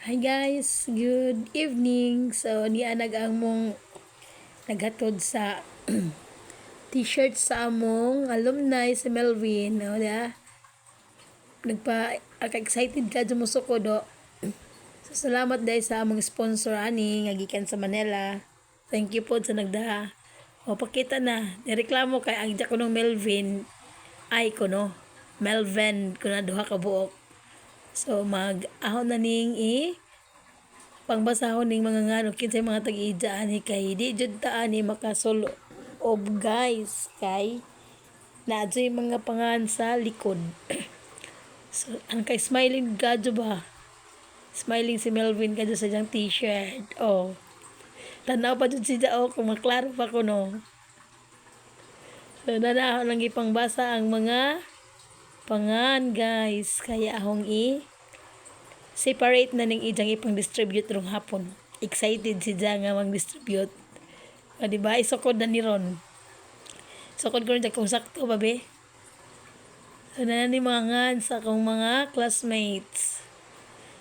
Hi guys, good evening. So niya ang mong naghatod sa t-shirt sa among alumni si Melvin. No, da? Excited ka dyan ko do. So salamat dahil sa among sponsor ani nga gikan sa Manila. Thank you po sa nagda. O pakita na. Nireklamo kay ang ko ng Melvin ay ko no. Melvin ko na duha ka buok. So mag-ahon na ning pangbasahon ning mga ngano kinsay mga tag-ija ani kay di jud ta ani makasulo of guys kay naadyo mga pangan sa likod. So ang kay smiling gadyo ba, smiling si Melvin kadyo sa diyang t-shirt. Oh, tanaw pa jud siya kung maklaro pa ko no. So nanahon lang ipangbasa ang mga pangan guys kaya ahong separate na ning ijang ipang distribute rong hapon. Excited si Jang nga mag-distribute. O diba? Isukod na ni Ron. Sukod ko rin kung sakto ba be? So na ni mga ngan sa akong mga classmates.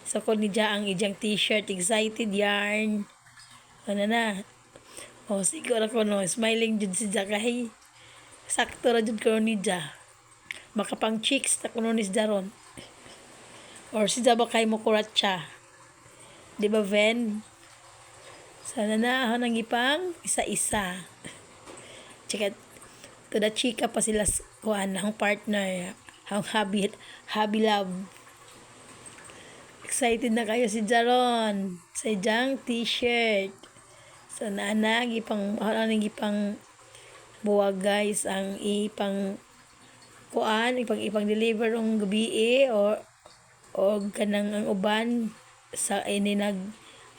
Sukod ni Ja ang ijang t-shirt. Excited yarn. Ano na? O siguro ko no. Smiling jud si Ja kay sakto ra jud ko ni Ja. Makapang cheeks na kuno ni Jaron. Or si Ja ba kay mo kurat siya. Di ba, Ven? Sana na ako nang ipang isa-isa. Chika, to the chika pa sila kuhan ang partner. Ang hobby love. Excited na kayo si Jaron. Sa ijang t-shirt. So na ipang buwag guys ang ipang kuan ipang deliver ng gabi o kanang ang uban sa ini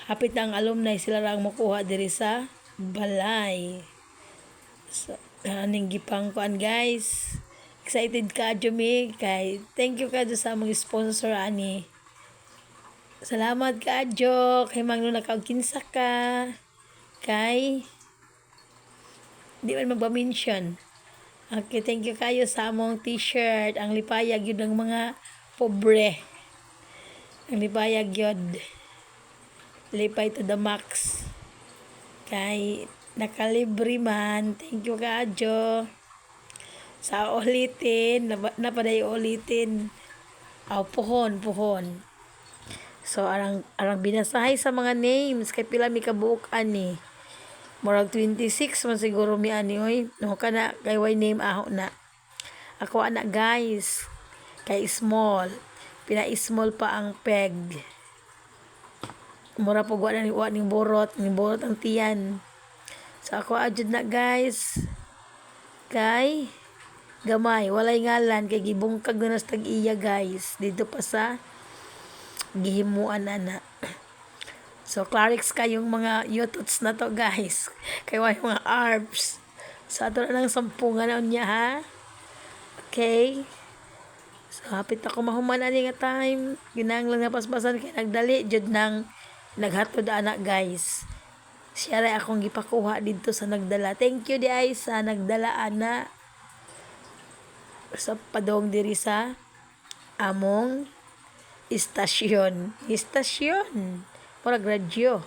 hapit na ang alumni sila ra ang makuha diri sa balay. So aning gipang kuan guys, excited ka Jumi kay thank you ka sa among sponsor ani. Salamat ka Jo kay mangno nakakinsa ka kay di man magba-mention. Okay, thank you kayo sa among t-shirt ang lipayag yun ng mga pobre. Ang lipayag yun. Lipay to the max. Kay nakalibre man. Thank you kadyo. Sa ulitin. Napaday ulitin. Puhon. So, arang binasahay sa mga names. Kay pila mi kabuok ani. Murag 26 man siguro mi ani. Oy. No ka na. Kay way name aho na. Ako anak guys. Kay small. Pina-small pa ang peg. Mura po wa ning borot ang tiyan. So ako adjud na guys. Kay gamay, walay ngalan kay gibungkag na nas tag-iya guys. Dito pa sa gihimuan ana. So Clarix kayong mga yututs na to guys. Kay way mga arbs. So ato na lang sampungan na niya ha. Okay. So, hapit ako mahuman ani nga time. Ginanglang nga paspasan kay nagdali jud nang naghatod anak guys. Siya ray akong gipakuha dito sa nagdala. Thank you di ay sa nagdala ana. Sa padong diri sa among istasyon. Para gradyo.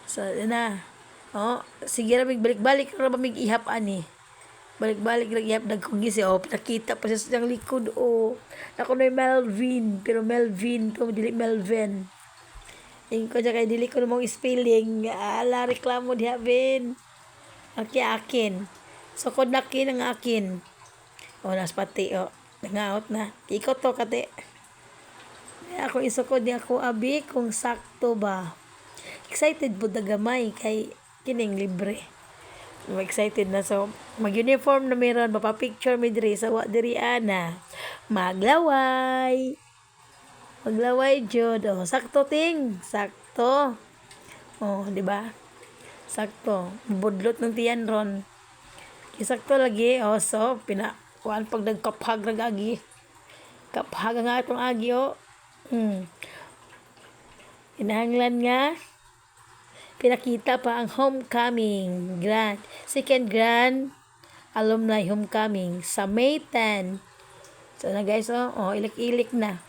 So, na. Sige ra balik-balik ra mig ihap ani. Balik-balik lagi nagkong gisi nakita pa siya sa siyang likod ako na Melvin pero Melvin to dili Melvin ko siya kay dili ko namang spelling ala reklamo diha Ben akin sukod na kin ang akin nas pati nangaot na ikot to kate ako isukod di ako abi kung sakto ba excited po dagamay kay kining libre. I'm excited na so mag-uniform na meron mapapicture mi diri sa wa diri ana maglaway jud sakto di ba sakto budlot ng tiyan ron sakto lagi so kuan pag nagkaphag agi kaphag nga atong agi inahanglan nga pinakita pa ang homecoming second grand alumni homecoming sa May 10. So na guys ilik-ilik na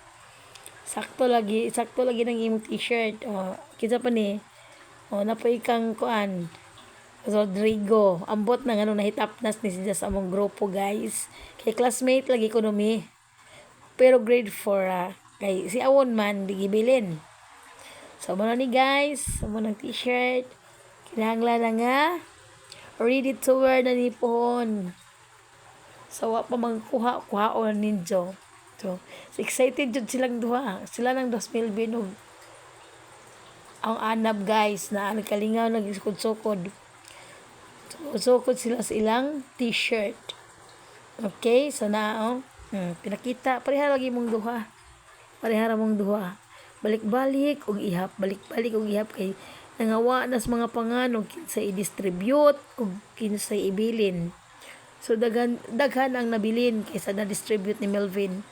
sakto lagi ng imong t-shirt. Oh, kinsa pa ni? Oh, napoy kang kuan. Rodrigo, ambot na nga nahitapnas ni siya sa among grupo guys. Kay classmate lagi ko numi. Pero grade 4 kay si awon man di gibilin. So mo ni guys, mo ng t-shirt. Kinahanglan na nga ready to wear na ni pohon. So wa pa kuhaon ninyo. So excited jud silang duha. Sila nang 2020 ang anab guys na nagkalingaw nagisukod-sukod. Sukod sila sa ilang t-shirt. Okay, so na pinakita pareha lagi mong duha. Pareha ra mong duha. Balik-balik og ihap, balik-balik og ihap kay nangawa na sa mga panganog kinsa i-distribute og kinsa ibilin. So daghan ang nabilin kaysa na-distribute ni Melvin.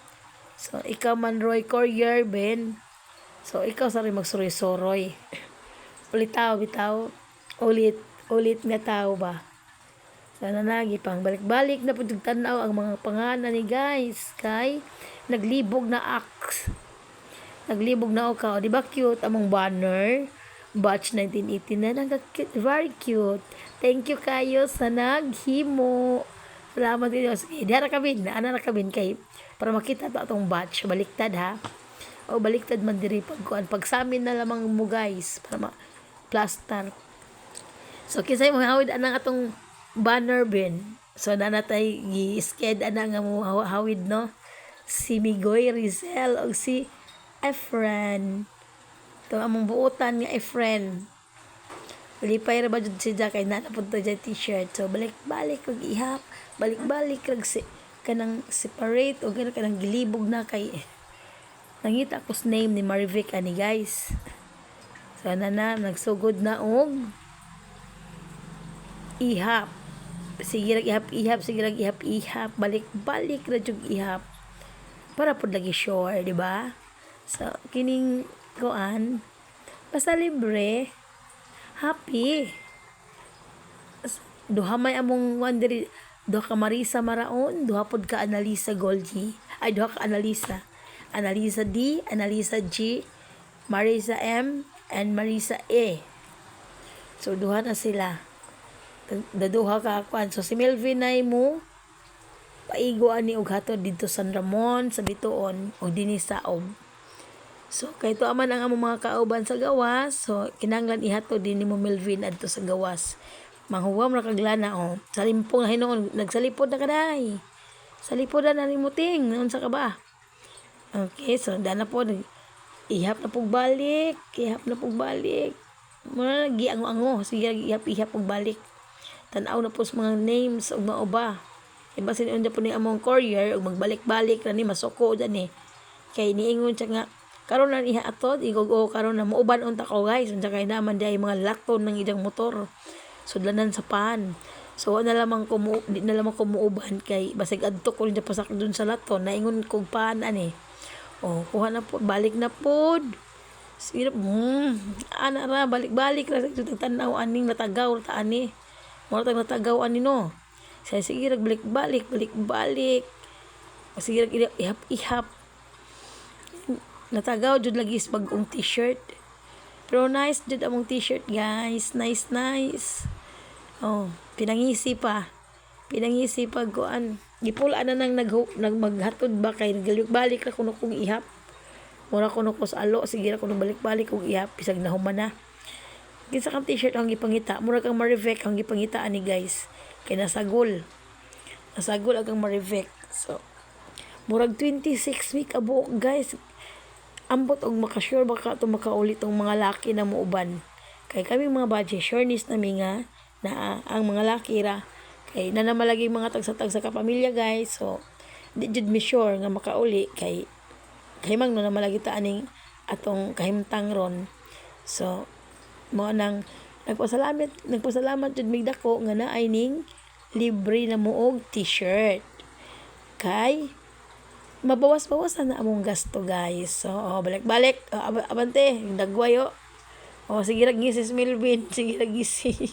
So ikaw man Roy Courier Ben. So ikaw sa rin magsuroy-suroy. Ulitaw bitaw. Ulit nga tao ba. Sana nagi pang balik-balik na pud tanaw ang mga pangalan ni guys kay naglibog na axe. Naglibog na o di ba cute among banner? Batch 1980 na nagka-cute, very cute. Thank you kayo sa naghimo. Salamat din. Sige, diara kabin, ana ra kabin kay para makita ta atong batch baliktad ha. O baliktad man diri pag sa amin na lamang mo guys para plaster. So kisay mo hawid anang atong banner bin. So nanatay gi-sked ana nga mo hawid no. Si Migoy Rizel o si Efren. To among buotan nga Efren. Lipay ra ba jud siya kay napud to jay t-shirt. So balik-balik og ihap, balik-balik rag kanang separate o kanang gilibog na kay nangita ko sa name ni Marivic ani guys. So na nagsugod na og ihap. Sige rag ihap, sige rag ihap, balik-balik ra jud ihap. Para pud lagi sure, di ba? So kining kuan basta libre, happy. Duha may among wonder, duha ka Marisa Maraon, duha pod ka Analisa Golgi. Ay duha ka Analisa D, Analisa G, Marisa M, and Marisa A. So duha na sila. Daduha ka kuan. So si Melvin ay mo paigo ani og hatod dito San Ramon sa Bituon og dinhi sa Saog. So kay to aman ang among mga kauban sa gawas. So kinahanglan ihatod din mo Melvin adto sa gawas. Manghuwam ra kag lana Sa limpong na hinuon nagsalipod na kaday. Salipod na ni muting unsa ka ba? Okay, so dana po ihap na pug balik, Muna giango-ango sige ihap pug balik. Tan-aw na po sa mga names ug mauba. Iba sin unja po ni among courier ug magbalik-balik ra ni masuko dyan Kay niingon siya nga karon na iha atod igogo karon na muuban unta ko guys unsa kay naman diay mga lakton ng idang motor. Sudlanan sa pan. So di na lamang ko muuban kay basig adto ko rin pasak dun sa laton naingon kog paan ani. Kuha na po balik na pod. Sige ana ra balik-balik ra sa tanaw aning natagaw ta ani. Mo tag natagaw ani no. Sige rag balik-balik. Sige rag ihap. Natagaw jud lagi sa bagong t-shirt. Pero nice jud among t-shirt guys. Nice. Pinangisi pa kuan. Gipulaan na nang maghatod ba kay balik ra kuno kong ihap. Mura kuno ko sa alo sige ra kuno balik-balik kog ihap bisag nahuman na. Kinsa kang t-shirt ang gipangita, mura kang Marivic ang gipangita ani guys. Kay nasagol agang Marivic. So murag 26 week abo guys. Ambot og makasure baka to makaulit tong mga laki na muuban. Kay kami mga badge sureness nami nga na ang mga laki ra kay nanamalagi mga tagsa-tagsa ka pamilya guys. So di jud mi sure nga makauli kay kahimang no namalagi ta aning atong kahimtang ron. So mo nang nagpasalamat jud mig dako nga naay ning libre na muog t-shirt. Kay mabawas-bawasan na among gasto guys. So balik-balik abante dagwayo. Sige ra gisis Melvin, sige ra gisi.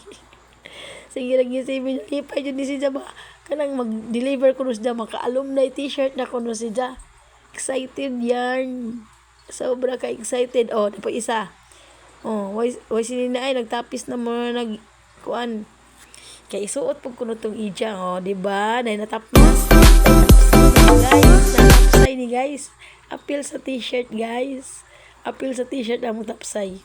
Sige ra gisi lipay jud ni siya ba kanang mag-deliver kuno siya maka-alumni t-shirt na kuno siya. Excited yarn. Sobra ka excited. Oh, dapat isa. Oh, why si Nina ay nagtapis na mo kuan. Kay isuot pag kuno tong ija, oh, di ba? Nay natapos. Guys, natapsay ni guys. Apil sa t-shirt, guys. Apil sa t-shirt ang tapsay.